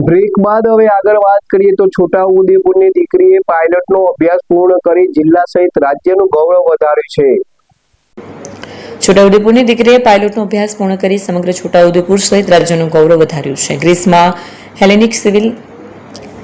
Break બાદ હવે આગળ વાત કરીએ તો છોટાઉદેપુરની દીકરીએ પાયલટનો અભ્યાસ પૂર્ણ કરી જિલ્લા સહિત રાજ્યનું ગૌરવ વધાર્યું છે. છોટાઉદેપુરની દીકરીએ પાયલોટનો અભ્યાસ પૂર્ણ કરી સમગ્ર છોટાઉદેપુર સહિત રાજ્યનું ગૌરવ વધાર્યું છે. ગ્રીસમાં હેલેનિક સિવિલ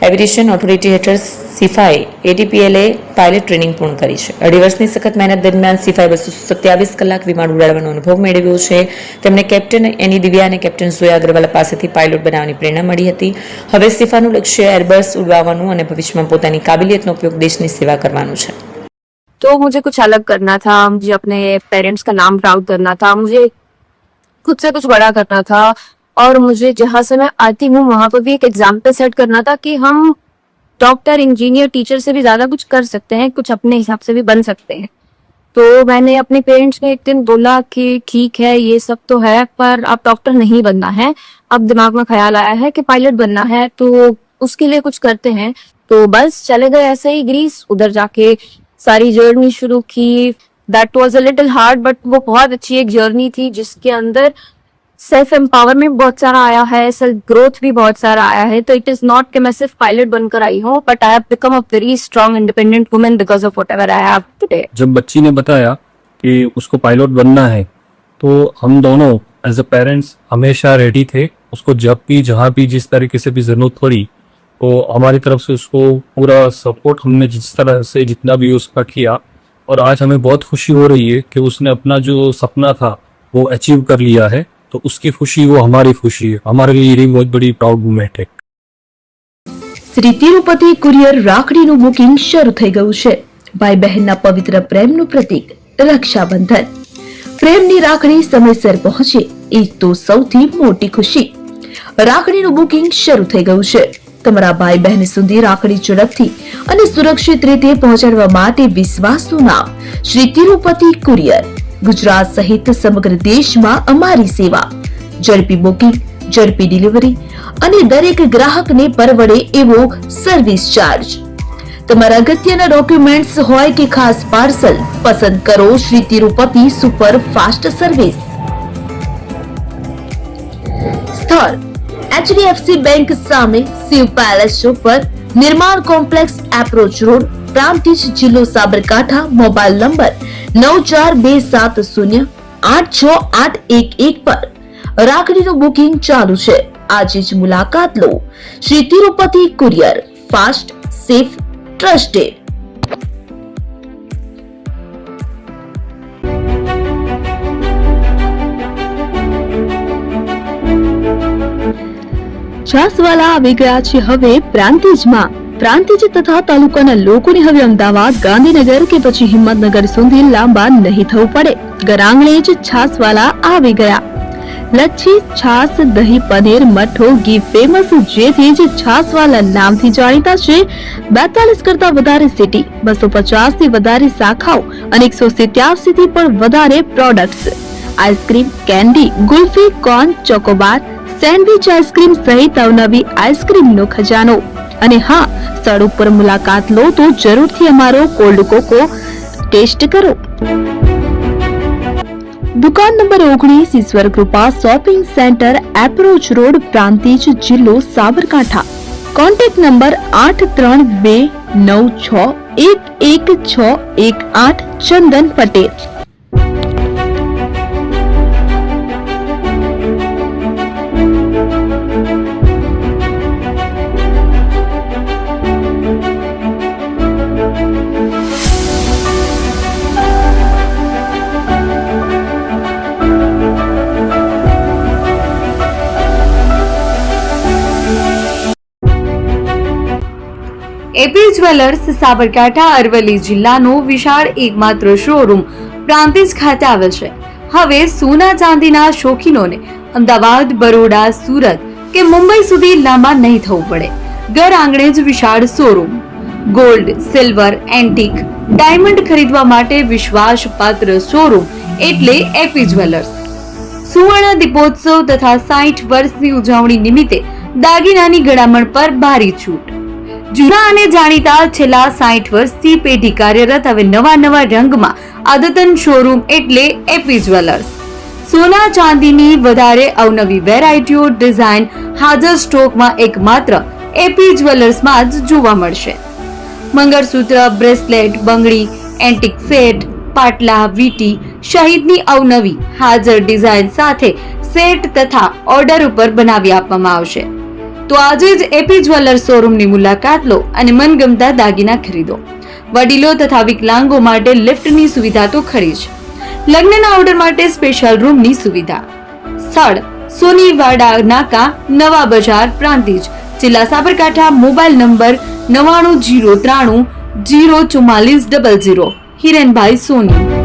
એવિએશન ઓથોરિટી હેઠળ સિફાએ એટીપીએલએ પાયલટ ટ્રેનિંગ પૂર્ણ કરી છે. 2.5 વર્ષની સખત મહેનત દરમિયાન સિફાએ 227 કલાક વિમાન ઉડાડવાનો અનુભવ મેળવ્યો છે. તેમને કેપ્ટન એની દિવ્યા અને કેપ્ટન ઝોયા અગ્રવાલ પાસેથી પાયલોટ બનાવવાની પ્રેરણા મળી હતી. હવે સિફાનું લક્ષ્ય એરબસ ઉડાવવાનું અને ભવિષ્યમાં પોતાની કાબિલિયતનો ઉપયોગ દેશની સેવા કરવાનું છે. तो मुझे कुछ अलग करना था, मुझे अपने पेरेंट्स का नाम प्राउड करना था, मुझे खुद से कुछ बड़ा करना था और मुझे जहाँ से मैं आती हूँ वहाँ पर भी एक एग्जाम्पल सेट करना था कि हम डॉक्टर, इंजीनियर, टीचर से भी ज्यादा कुछ कर सकते हैं, कुछ अपने हिसाब से भी बन सकते हैं. तो मैंने अपने पेरेंट्स को एक दिन बोला कि ठीक है ये सब तो है पर अब डॉक्टर नहीं बनना है, अब दिमाग में ख्याल आया है कि पायलट बनना है तो उसके लिए कुछ करते हैं. तो बस चले गए ऐसे ही ग्रीस. उधर जाके सारी जर्नी शुरू की. That was a little hard but वो बहुत अच्छी एक जर्नी थी जिसके अंदर सेल्फ एम्पावरमेंट बहुत सारा आया है, सेल्फ ग्रोथ भी बहुत सारा आया है. तो इट इज नॉट कि मैं सिर्फ पायलट बनकर आई हूँ but I have become a very strong independent women because of whatever I have today. जब बच्ची ने बताया कि उसको पायलट बनना है तो हम दोनों एज अ पेरेंट्स हमेशा रेडी थे. उसको जब भी जहाँ भी जिस तरीके से भी जरूरत पड़ी तो हमारी तरफ से उसको पूरा सपोर्ट हमने जिस तरह से जितना भी उसका किया. और आज हमें बहुत खुशी हो रही है कि उसने अपना जो सपना था वो अचीव कर लिया है. तो उसकी खुशी वो हमारी खुशी है. हमारे लिए ये बहुत बड़ी प्राउड मोमेंट है. શ્રી તિરુપતિ કુરિયર રાખડીનું બુકિંગ શરૂ થઈ ગયું છે. ભાઈ બહેનના પવિત્ર પ્રેમનું પ્રતીક રક્ષાબંધન. પ્રેમની રાખડી સમયસર પહોંચે એ તો સૌથી મોટી ખુશી. રાખડીનું બુકિંગ શરૂ થઈ ગયું છે. તમારા ભાઈ બહેન સુધી રાખડી ઝડપથી અને સુરક્ષિત રીતે પહોંચાડવા માટે વિશ્વાસનું નામ શ્રી તિરુપતિ કુરિયર. ગુજરાત સહિત સમગ્ર દેશમાં અમારી સેવા. ઝડપી બુકિંગ, ઝડપી ડિલિવરી અને દરેક ગ્રાહકને પરવડે એવો સર્વિસ ચાર્જ. તમારા અગત્યના ડોક્યુમેન્ટ્સ હોય કે ખાસ પાર્સલ, પસંદ કરો Shri Tirupati super fast service. સ્થળ HDFC બેંક સામે, શિવ પેલેસ ચોક પર, નિર્માણ કોમ્પ્લેક્સ, એપ્રોચ રોડ, પ્રાંતિજ, જિલ્લો સાબરકાંઠા. મોબાઈલ નંબર 9427086811 પર. રાખડીનું બુકિંગ ચાલુ છે. આજે જ મુલાકાત લો. Shri Tirupati courier, fast, safe, trusted. છાસવાલા આવી ગયા છે હવે પ્રાંતિજમાં. પ્રાંતિજ તથા તાલુકાના લોકોને હવે અમદાવાદ, ગાંધીનગર કે પછી હિંમતનગર સુધી લાંબા નહીં થવું પડે. ઘર આંગણે જ છાસવાલા આવી ગયા. લચ્છી, છાસ, દહીં, પનીર, મઠો, ઘી ફેમસ, જેથી જ છાસવાલા નામથી જાણીતા છે. 42 કરતા વધારે સિટી, 250 થી વધારે શાખાઓ અને 187 થી પણ વધારે products. Ice cream, candy, kulfi, corn, Chocobar, sandwich ice cream સહિત અવનવી આઈસ્ક્રીમનો ખજાનો. અને હા, સ્થળ ઉપર મુલાકાત લો તો જરૂરથી અમારો કોલ્ડ કોકો ટેસ્ટ કરો. દુકાન number 19, Ishwar Kripa shopping centre, approach road, Prantij, જિલ્લો Sabarkantha. Contact number 8329611618. Chandan Patel. AP jewellers Sabarkantha Aravalli જિલ્લાનો વિશાળ એકમાત્ર શોરૂમ પ્રાંતિજ ખાતે આવેલ છે. હવે સોના ચાંદીના શોખીનોને અમદાવાદ, બરોડા, સુરત કે મુંબઈ સુધી લાંબા નહીં થવું પડે. ઘર આંગણે જ વિશાળ showroom. Gold, silver, antique, diamond ખરીદવા માટે વિશ્વાસપાત્ર શોરૂમ એટલે એપી જ્વેલર્સ. સુવર્ણ દીપોત્સવ તથા 60 વર્ષની ઉજવણી નિમિત્તે દાગીનાની ગળામણ પર ભારી છૂટ. જૂના અને જાણીતા છેલ્લા 60 વર્ષથી પેઢી કાર્યરત હવે નવા રંગમાં અદ્યતન શોરૂમ એટલે એપી જ્વેલર્સ. સોના ચાંદીની વધારે અવનવી વેરાયટીઓ ડિઝાઇન હાજર સ્ટોકમાં એકમાત્ર એપી જ્વેલર્સમાં જ જોવા મળશે. મંગળસૂત્ર, બ્રેસલેટ, બંગડી, એન્ટિક સેટ, પાટલા, વીટી સહિતની અવનવી હાજર ડિઝાઇન સાથે સેટ તથા ઓર્ડર ઉપર બનાવી આપવામાં આવશે. તો આજે જ એપી જ્વેલર્સ શોરૂમની મુલાકાત લો અને મનગમતા દાગીના ખરીદો. વડીલો તથા વિકલાંગો માટે લિફ્ટની સુવિધા તો ખરી જ. લગ્નના ઓર્ડર માટે સ્પેશિયલ રૂમની સુવિધા. સ્થળ સોનીવાડા નાકા, નવા બજાર, પ્રાંતિજ, જિલ્લા સાબરકાંઠા. Mobile number 9903 04400. હિરેનભાઈ સોની.